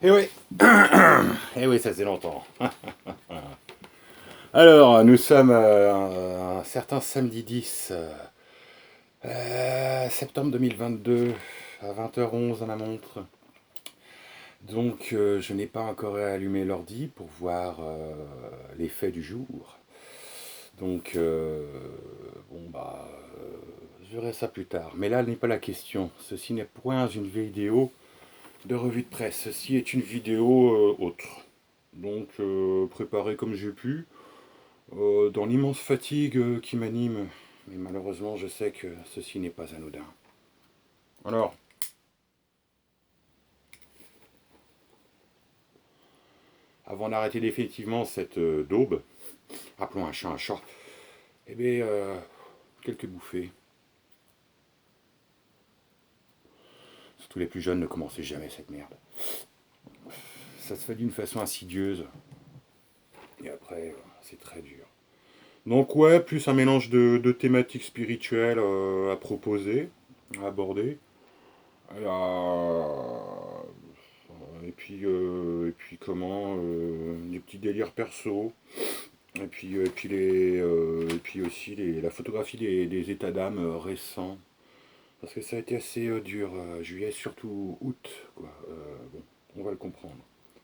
Eh oui, eh oui, ça faisait longtemps. Alors, nous sommes un certain samedi 10 septembre 2022 à 20h11 à ma montre. Donc, je n'ai pas encore allumé l'ordi pour voir les faits du jour. Donc, bon, bah, je verrai ça plus tard. Mais là n'est pas la question. Ceci n'est point une vidéo de revue de presse. Ceci est une vidéo autre. Donc, préparée comme j'ai pu. Dans l'immense fatigue qui m'anime, mais malheureusement je sais que ceci n'est pas anodin. Alors, avant d'arrêter définitivement cette daube, appelons un chat, eh bien, quelques bouffées. Surtout les plus jeunes ne commencez jamais cette merde. Ça se fait d'une façon insidieuse, et après, c'est très dur. Donc ouais, plus un mélange de thématiques spirituelles à proposer, à aborder. Alors, et puis comment des petits délires perso. Et puis aussi la photographie des états d'âme récents. Parce que ça a été assez dur, juillet, surtout août, quoi. Bon, on va le comprendre.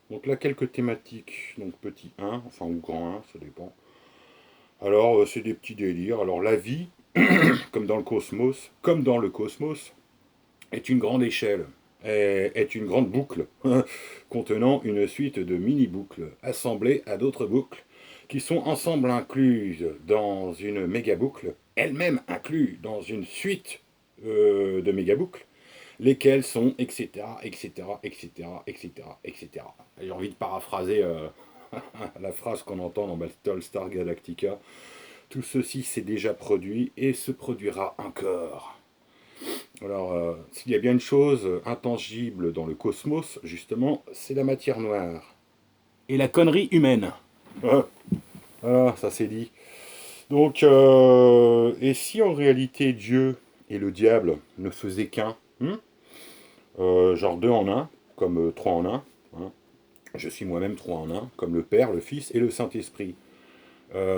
Donc là, quelques thématiques, donc petit 1, enfin ou grand 1, ça dépend. Alors, c'est des petits délires. Alors, la vie, comme dans le cosmos, est une grande échelle, est une grande boucle contenant une suite de mini-boucles assemblées à d'autres boucles qui sont ensemble incluses dans une méga-boucle, elle-même incluse dans une suite de méga-boucles, lesquelles sont etc., etc., etc., etc., etc. J'ai envie de paraphraser la phrase qu'on entend dans Battlestar Galactica. Tout ceci s'est déjà produit et se produira encore. Alors, s'il y a bien une chose intangible dans le cosmos, justement, c'est la matière noire. Et la connerie humaine. Voilà, ça c'est dit. Donc, et si en réalité Dieu et le diable ne faisaient qu'un, genre deux en un, comme trois en un, hein, je suis moi-même trois en un, comme le Père, le Fils et le Saint-Esprit.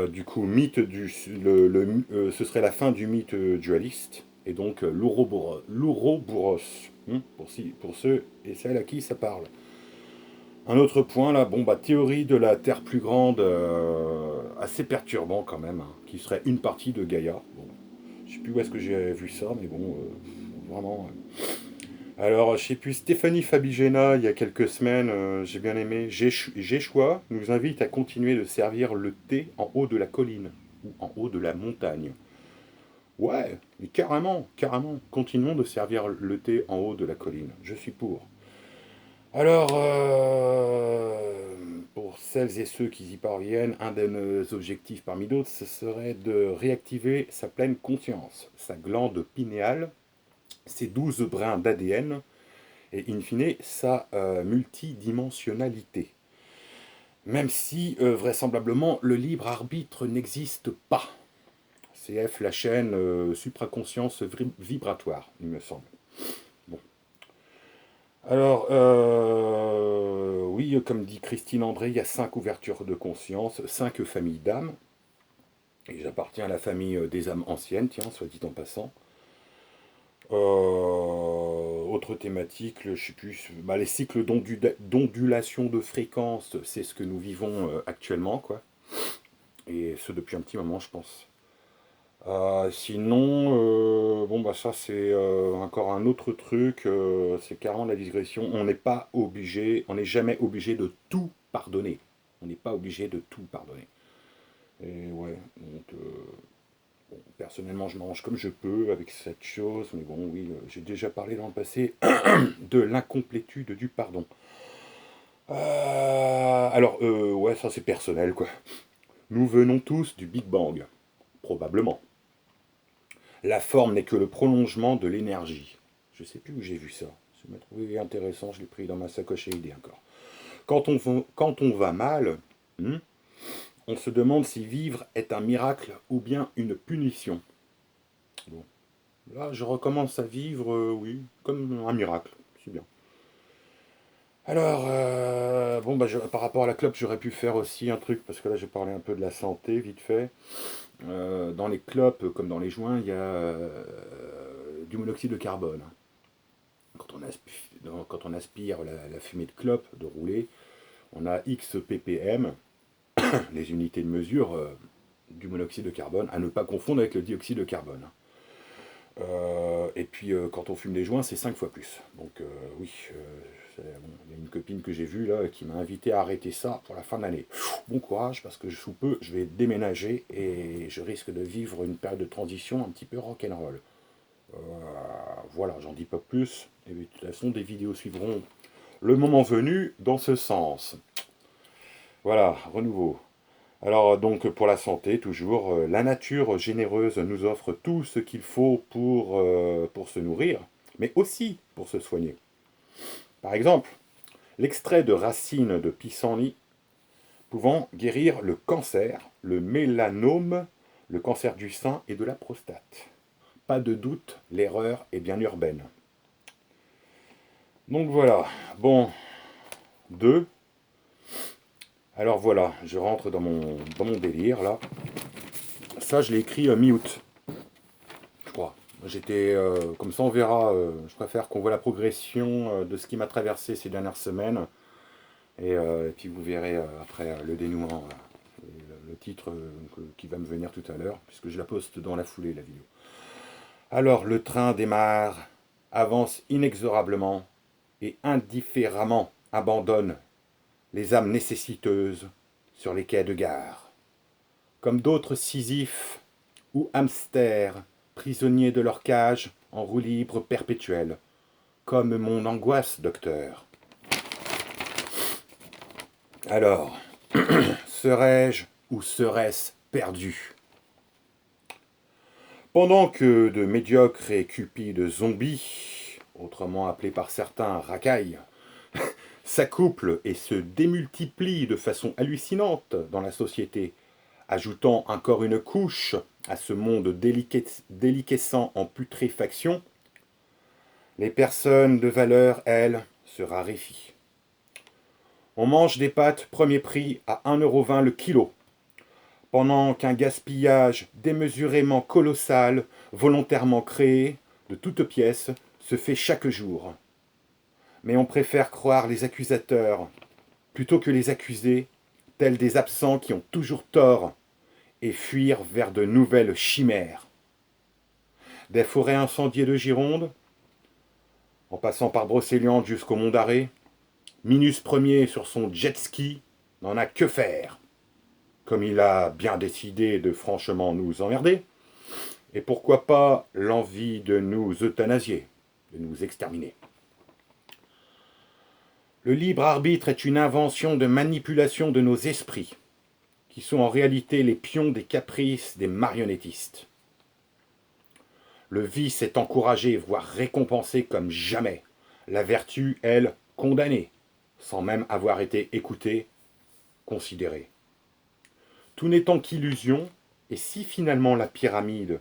Du coup, mythe ce serait la fin du mythe dualiste, et donc l'ouroboros, pour ceux et celles à qui ça parle. Un autre point là, bon bah théorie de la Terre plus grande, assez perturbant quand même, hein, qui serait une partie de Gaïa. Bon, je sais plus où est-ce que j'ai vu ça, mais bon, vraiment. Alors, je sais plus, Stéphanie Fabigena, il y a quelques semaines, j'ai bien aimé. Géchois nous invite à continuer de servir le thé en haut de la colline ou en haut de la montagne. Ouais, mais carrément, carrément. Continuons de servir le thé en haut de la colline. Je suis pour. Alors, pour celles et ceux qui y parviennent, un de nos objectifs parmi d'autres, ce serait de réactiver sa pleine conscience, sa glande pinéale, ses 12 brins d'ADN et in fine sa multidimensionnalité. Même si vraisemblablement le libre arbitre n'existe pas. CF, la chaîne supraconscience vibratoire, il me semble. Bon. Alors, oui, comme dit Christine André, il y a 5 ouvertures de conscience, 5 familles d'âmes. Et j'appartiens à la famille des âmes anciennes, tiens, soit dit en passant. Autre thématique, je sais plus, bah, les cycles d'ondulation de fréquence, c'est ce que nous vivons actuellement, quoi. Et ce depuis un petit moment, je pense. Sinon, bon bah ça c'est encore un autre truc, c'est carrément la digression. On n'est pas obligé, on n'est jamais obligé de tout pardonner. On n'est pas obligé de tout pardonner. Et ouais, donc bon, personnellement je m'arrange comme je peux avec cette chose, mais bon oui, j'ai déjà parlé dans le passé de l'incomplétude du pardon. Alors ouais, ça c'est personnel quoi. Nous venons tous du Big Bang, probablement. La forme n'est que le prolongement de l'énergie. Je ne sais plus où j'ai vu ça. Je me trouvé intéressant, je l'ai pris dans ma sacoche à idées encore. Quand on va mal, on se demande si vivre est un miracle ou bien une punition. Bon. Là, je recommence à vivre, oui, comme un miracle. C'est bien. Alors, bon, bah, par rapport à la clope, j'aurais pu faire aussi un truc, parce que là, j'ai parlé un peu de la santé, vite fait. Dans les clopes, comme dans les joints, il y a du monoxyde de carbone. Quand on aspire la fumée de clope, de rouler, on a X ppm, les unités de mesure du monoxyde de carbone, à ne pas confondre avec le dioxyde de carbone. Et puis quand on fume des joints, c'est 5 fois plus. Donc oui, bon, il y a une copine que j'ai vue là qui m'a invité à arrêter ça pour la fin de l'année. Bon courage parce que sous peu, je vais déménager et je risque de vivre une période de transition un petit peu rock'n'roll. Euh, voilà, j'en dis pas plus. Et de toute façon, des vidéos suivront le moment venu dans ce sens. Voilà, renouveau. Alors donc pour la santé, toujours, la nature généreuse nous offre tout ce qu'il faut pour se nourrir, mais aussi pour se soigner. Par exemple, l'extrait de racine de pissenlit pouvant guérir le cancer, le mélanome, le cancer du sein et de la prostate. Pas de doute, l'erreur est bien urbaine. Donc voilà, bon, 2. Alors voilà, je rentre dans mon délire là. Ça, je l'ai écrit mi-août. Je crois. J'étais comme ça, on verra. Je préfère qu'on voit la progression de ce qui m'a traversé ces dernières semaines. Et puis vous verrez après le dénouement, le titre qui va me venir tout à l'heure, puisque je la poste dans la foulée, la vidéo. Alors, le train démarre, avance inexorablement et indifféremment abandonne les âmes nécessiteuses sur les quais de gare. Comme d'autres Sisyphes ou hamsters, prisonniers de leur cage en roue libre perpétuelle. Comme mon angoisse, docteur. Alors, serais-je ou serait-ce perdu? Pendant que de médiocres et cupides zombies, autrement appelés par certains racailles, s'accouplent et se démultiplient de façon hallucinante dans la société, ajoutant encore une couche à ce monde déliquescent en putréfaction, les personnes de valeur, elles, se raréfient. On mange des pâtes premier prix à 1,20 € le kilo, pendant qu'un gaspillage démesurément colossal, volontairement créé, de toutes pièces, se fait chaque jour. Mais on préfère croire les accusateurs plutôt que les accusés, tels des absents qui ont toujours tort, et fuir vers de nouvelles chimères. Des forêts incendiées de Gironde, en passant par Brocéliande jusqu'au Mont d'Arrée, Minus Premier sur son jet ski n'en a que faire. Comme il a bien décidé de franchement nous emmerder, et pourquoi pas l'envie de nous euthanasier, de nous exterminer. Le libre arbitre est une invention de manipulation de nos esprits, qui sont en réalité les pions des caprices des marionnettistes. Le vice est encouragé, voire récompensé comme jamais. La vertu, elle, condamnée, sans même avoir été écoutée, considérée. Tout n'étant qu'illusion, et si finalement la pyramide,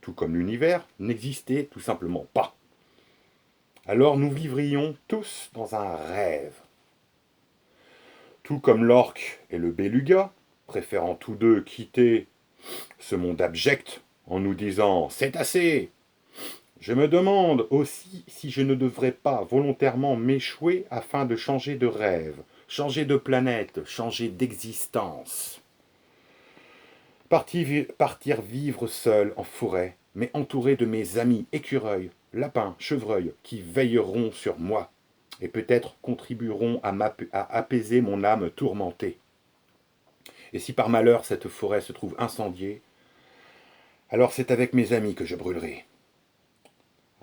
tout comme l'univers, n'existait tout simplement pas, alors nous vivrions tous dans un rêve. Tout comme l'orque et le beluga, préférant tous deux quitter ce monde abject en nous disant « c'est assez ». Je me demande aussi si je ne devrais pas volontairement m'échouer afin de changer de rêve, changer de planète, changer d'existence. Partir vivre seul en forêt, mais entouré de mes amis écureuils, lapins, chevreuils, qui veilleront sur moi et peut-être contribueront à apaiser mon âme tourmentée. Et si par malheur cette forêt se trouve incendiée, alors c'est avec mes amis que je brûlerai.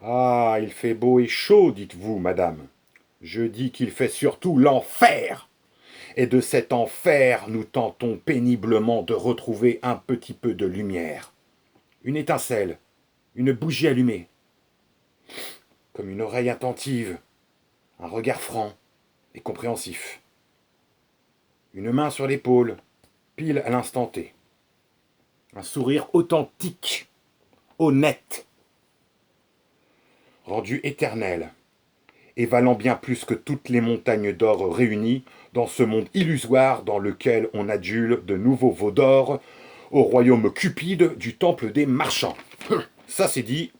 Ah, il fait beau et chaud, dites-vous, madame. Je dis qu'il fait surtout l'enfer. Et de cet enfer, nous tentons péniblement de retrouver un petit peu de lumière. Une étincelle, une bougie allumée, comme une oreille attentive, un regard franc et compréhensif. Une main sur l'épaule, pile à l'instant T. Un sourire authentique, honnête, rendu éternel, et valant bien plus que toutes les montagnes d'or réunies, dans ce monde illusoire dans lequel on adule de nouveaux veaux d'or au royaume cupide du temple des marchands. Ça c'est dit.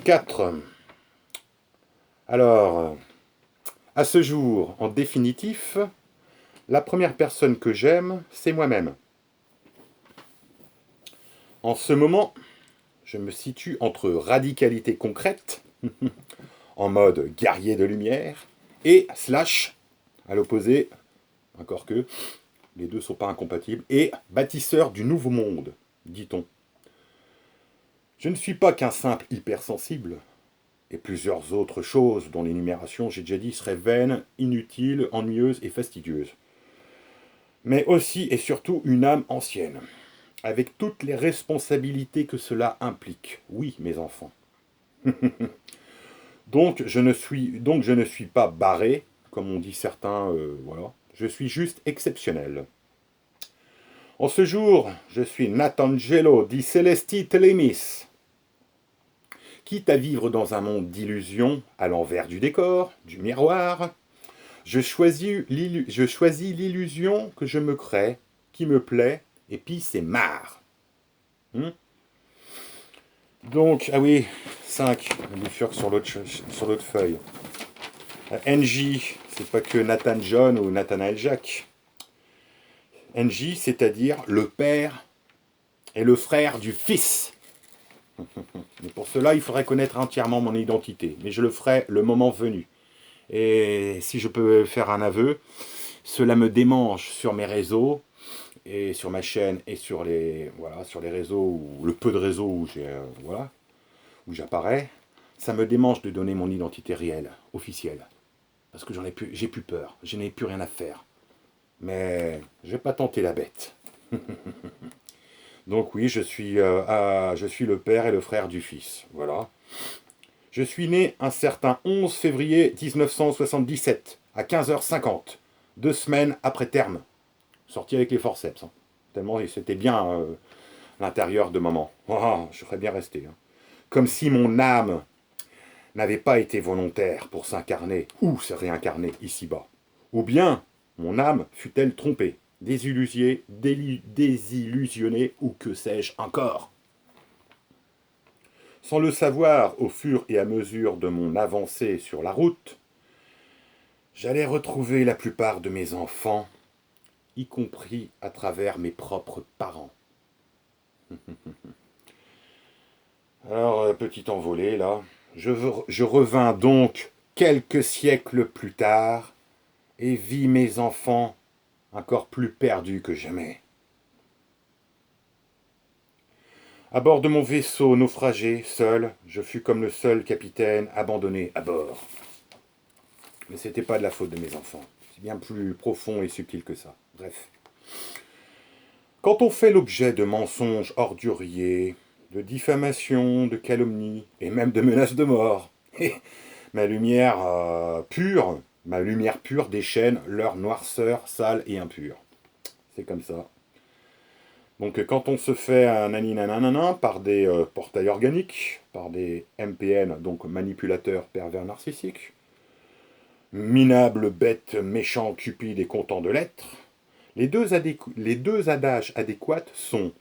4. Alors, à ce jour, en définitif, la première personne que j'aime, c'est moi-même. En ce moment, je me situe entre radicalité concrète, en mode guerrier de lumière, et slash, à l'opposé, encore que les deux ne sont pas incompatibles, et bâtisseur du nouveau monde, dit-on. Je ne suis pas qu'un simple hypersensible, et plusieurs autres choses dont l'énumération, j'ai déjà dit, serait vaine, inutile, ennuyeuse et fastidieuse. Mais aussi et surtout une âme ancienne, avec toutes les responsabilités que cela implique. Oui, mes enfants. Donc je ne suis pas barré, comme on dit certains, voilà. Je suis juste exceptionnel. En ce jour, je suis Natangelo di Celesti Telemis. Quitte à vivre dans un monde d'illusions, à l'envers du décor, du miroir, je choisis l'illusion que je me crée, qui me plaît, et puis c'est marre. Donc, ah oui, 5, un bifurque sur l'autre feuille. NJ, c'est pas que Nathan John ou Nathanael Jacques. NJ, c'est-à-dire le père et le frère du fils. Mais pour cela, il faudrait connaître entièrement mon identité. Mais je le ferai le moment venu. Et si je peux faire un aveu, cela me démange sur mes réseaux, et sur ma chaîne, et sur les réseaux, ou le peu de réseaux où où j'apparais. Ça me démange de donner mon identité réelle, officielle. Parce que j'ai plus peur, je n'ai plus rien à faire. Mais je vais pas tenter la bête. Donc oui, je suis le père et le frère du fils. Voilà. Je suis né un certain 11 février 1977, à 15h50, 2 semaines après terme. Sorti avec les forceps. Hein. Tellement c'était bien l'intérieur de maman. Oh, je serais bien resté. Hein. Comme si mon âme n'avait pas été volontaire pour s'incarner ou se réincarner ici-bas. Ou bien mon âme fut-elle trompée, désillusionnée ou que sais-je encore. Sans le savoir, au fur et à mesure de mon avancée sur la route, j'allais retrouver la plupart de mes enfants, y compris à travers mes propres parents. Alors, petit envolé, là, je revins donc quelques siècles plus tard et vis mes enfants encore plus perdus que jamais. À bord de mon vaisseau naufragé, seul, je fus comme le seul capitaine abandonné à bord. Mais c'était pas de la faute de mes enfants. C'est bien plus profond et subtil que ça. Bref. Quand on fait l'objet de mensonges orduriers, de diffamations, de calomnies, et même de menaces de mort, ma lumière pure déchaîne leur noirceur sale et impure. C'est comme ça. Donc quand on se fait un aninanana par des portails organiques, par des MPN, donc manipulateurs pervers narcissiques, minables bêtes méchants, cupides et contents de l'être, les deux adages adéquats sont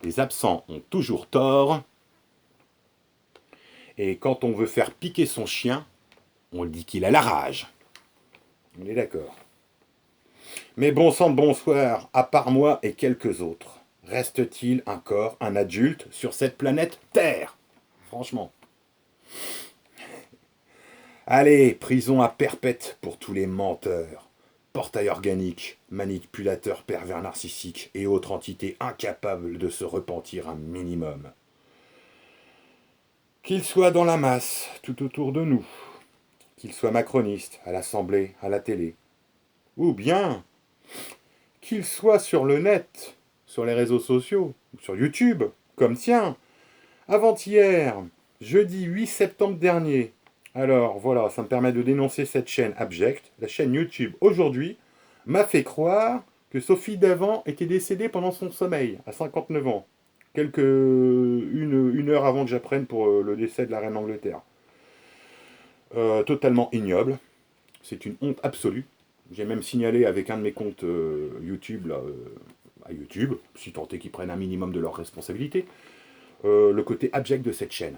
les absents ont toujours tort, et quand on veut faire piquer son chien, on dit qu'il a la rage. On est d'accord. Mais bon sang de bonsoir, à part moi et quelques autres, reste-t-il encore un adulte sur cette planète Terre? Franchement. Allez, prison à perpète pour tous les menteurs, portails organiques, manipulateurs pervers narcissiques et autres entités incapables de se repentir un minimum. Qu'ils soient dans la masse, tout autour de nous, qu'ils soient macronistes, à l'Assemblée, à la télé, ou bien qu'ils soient sur le net, sur les réseaux sociaux, ou sur YouTube, comme tiens, avant-hier, jeudi 8 septembre dernier. Alors voilà, ça me permet de dénoncer cette chaîne abjecte. La chaîne YouTube aujourd'hui m'a fait croire que Sophie Davant était décédée pendant son sommeil, à 59 ans. Une heure avant que j'apprenne pour le décès de la reine d'Angleterre. totalement ignoble. C'est une honte absolue. J'ai même signalé avec un de mes comptes YouTube, là, à YouTube, si tant est qu'ils prennent un minimum de leurs responsabilités, le côté abject de cette chaîne.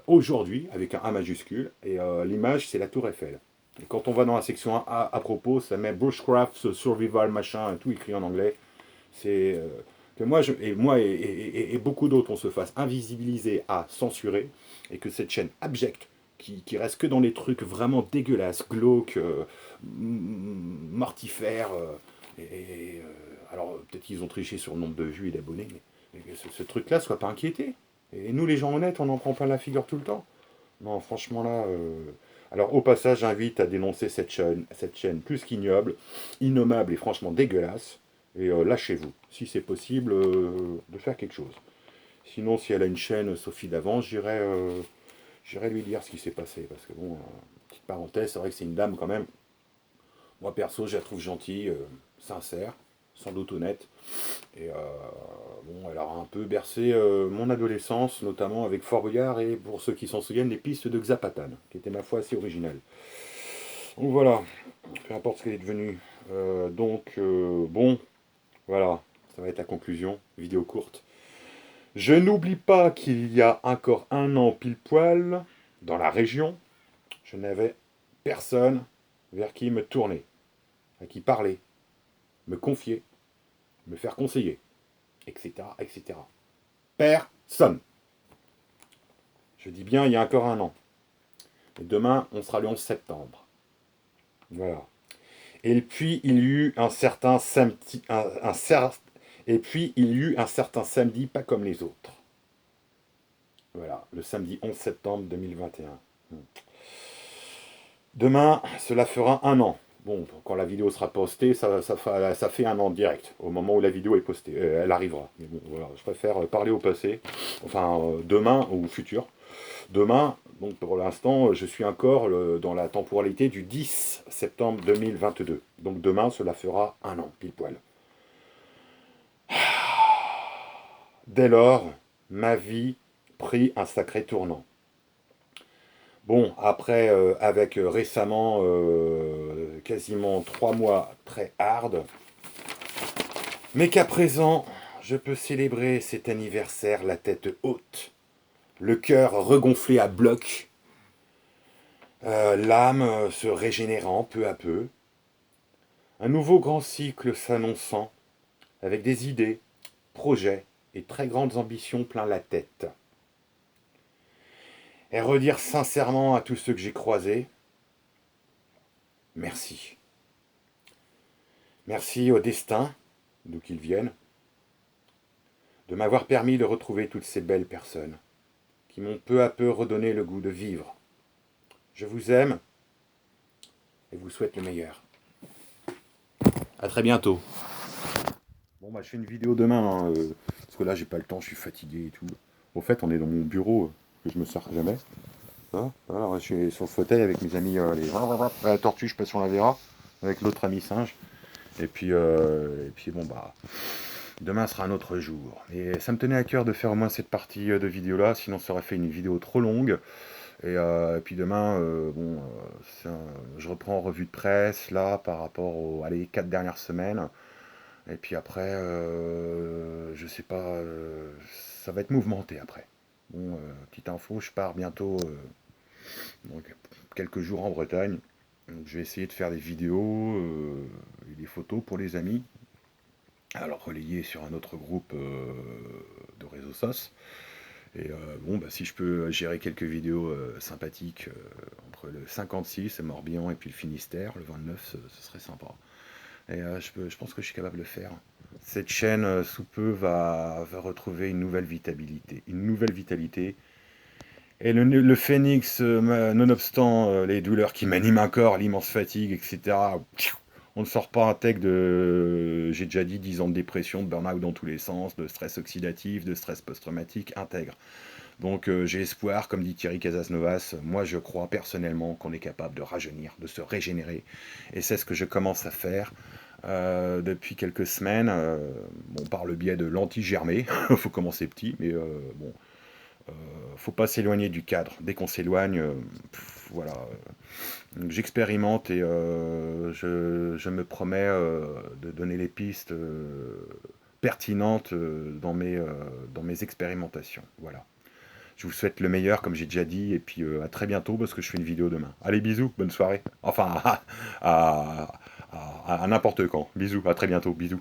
Aujourd'hui, avec un A majuscule, et l'image, c'est la Tour Eiffel. Et quand on va dans la section 1A, à propos, ça met Bushcraft, Survival, machin, tout écrit en anglais. C'est que moi, et beaucoup d'autres, on se fasse invisibiliser, à censurer, et que cette chaîne abjecte, qui reste que dans les trucs vraiment dégueulasses, glauques, mortifères, alors peut-être qu'ils ont triché sur le nombre de vues et d'abonnés, mais que ce truc-là soit pas inquiété. Et nous, les gens honnêtes, on en prend plein la figure tout le temps. Non, franchement là. Alors au passage, j'invite à dénoncer cette chaîne plus qu'ignoble, innommable et franchement dégueulasse. Et lâchez-vous, si c'est possible, de faire quelque chose. Sinon, si elle a une chaîne Sophie d'avance, j'irai lui dire ce qui s'est passé. Parce que bon, petite parenthèse, c'est vrai que c'est une dame quand même. Moi perso, je la trouve gentille, sincère, sans doute honnête. Et bon, elle a un peu bercé mon adolescence, notamment avec Fort Boyard et, pour ceux qui s'en souviennent, les pistes de Xapatan, qui étaient ma foi assez originales. Donc voilà, peu importe ce qu'elle est devenue. Bon, voilà, ça va être la conclusion, vidéo courte. Je n'oublie pas qu'il y a encore un an pile poil, dans la région, je n'avais personne vers qui me tourner, à qui parler, me confier, me faire conseiller, etc., etc. Personne. Je dis bien, il y a encore un an. Et demain, on sera le 11 septembre. Voilà. Et puis, il y eut un certain samedi, et puis, il y eut un certain samedi, pas comme les autres. Voilà, le samedi 11 septembre 2021. Demain, cela fera un an. Bon, quand la vidéo sera postée, ça fait un an direct, au moment où la vidéo est postée. Elle arrivera. Mais bon, voilà, je préfère parler au passé, enfin demain ou au futur. Demain, donc pour l'instant, je suis encore dans la temporalité du 10 septembre 2022. Donc demain, cela fera un an, pile poil. Dès lors, ma vie prit un sacré tournant. Bon, après, avec récemment quasiment 3 mois très hard, mais qu'à présent, je peux célébrer cet anniversaire la tête haute, le cœur regonflé à bloc, l'âme se régénérant peu à peu, un nouveau grand cycle s'annonçant, avec des idées, projets et très grandes ambitions plein la tête. Et redire sincèrement à tous ceux que j'ai croisés, merci. Merci au destin, d'où qu'ils viennent, de m'avoir permis de retrouver toutes ces belles personnes qui m'ont peu à peu redonné le goût de vivre. Je vous aime et vous souhaite le meilleur. A très bientôt. Bon, bah, je fais une vidéo demain, hein, parce que là, j'ai pas le temps, je suis fatigué et tout. Au fait, on est dans mon bureau, que je me sers jamais. Hein, voilà, je suis sur le fauteuil avec mes amis, la tortue, je sais pas si on la verra, avec l'autre ami singe. Et puis bon, bah, demain sera un autre jour. Et ça me tenait à cœur de faire au moins cette partie de vidéo là, sinon ça aurait fait une vidéo trop longue. Et puis demain, je reprends en revue de presse là par rapport aux 4 dernières semaines. Et puis après, je sais pas, ça va être mouvementé après. Bon, petite info, je pars bientôt, donc quelques jours en Bretagne. Donc je vais essayer de faire des vidéos et des photos pour les amis. Alors relayé sur un autre groupe de réseau SOS. Et bon, bah, si je peux gérer quelques vidéos sympathiques entre le 56, le Morbihan et puis le Finistère, le 29, ce serait sympa. Et je pense que je suis capable de le faire. Cette chaîne, sous peu, va retrouver une nouvelle vitalité. Une nouvelle vitalité. Et le phénix, nonobstant les douleurs qui m'animent encore, l'immense fatigue, etc., on ne sort pas un tech de, j'ai déjà dit, 10 ans de dépression, de burn-out dans tous les sens, de stress oxydatif, de stress post-traumatique, intègre. Donc j'ai espoir, comme dit Thierry Casasnovas, moi je crois personnellement qu'on est capable de rajeunir, de se régénérer. Et c'est ce que je commence à faire depuis quelques semaines, bon, par le biais de l'anti-germé, il faut commencer petit, mais bon, Faut pas s'éloigner du cadre. Dès qu'on s'éloigne, voilà. Donc j'expérimente et je me promets de donner les pistes pertinentes dans mes expérimentations. Voilà. Je vous souhaite le meilleur, comme j'ai déjà dit, et puis à très bientôt parce que je fais une vidéo demain. Allez, bisous, bonne soirée. Enfin, à n'importe quand. Bisous, à très bientôt, bisous.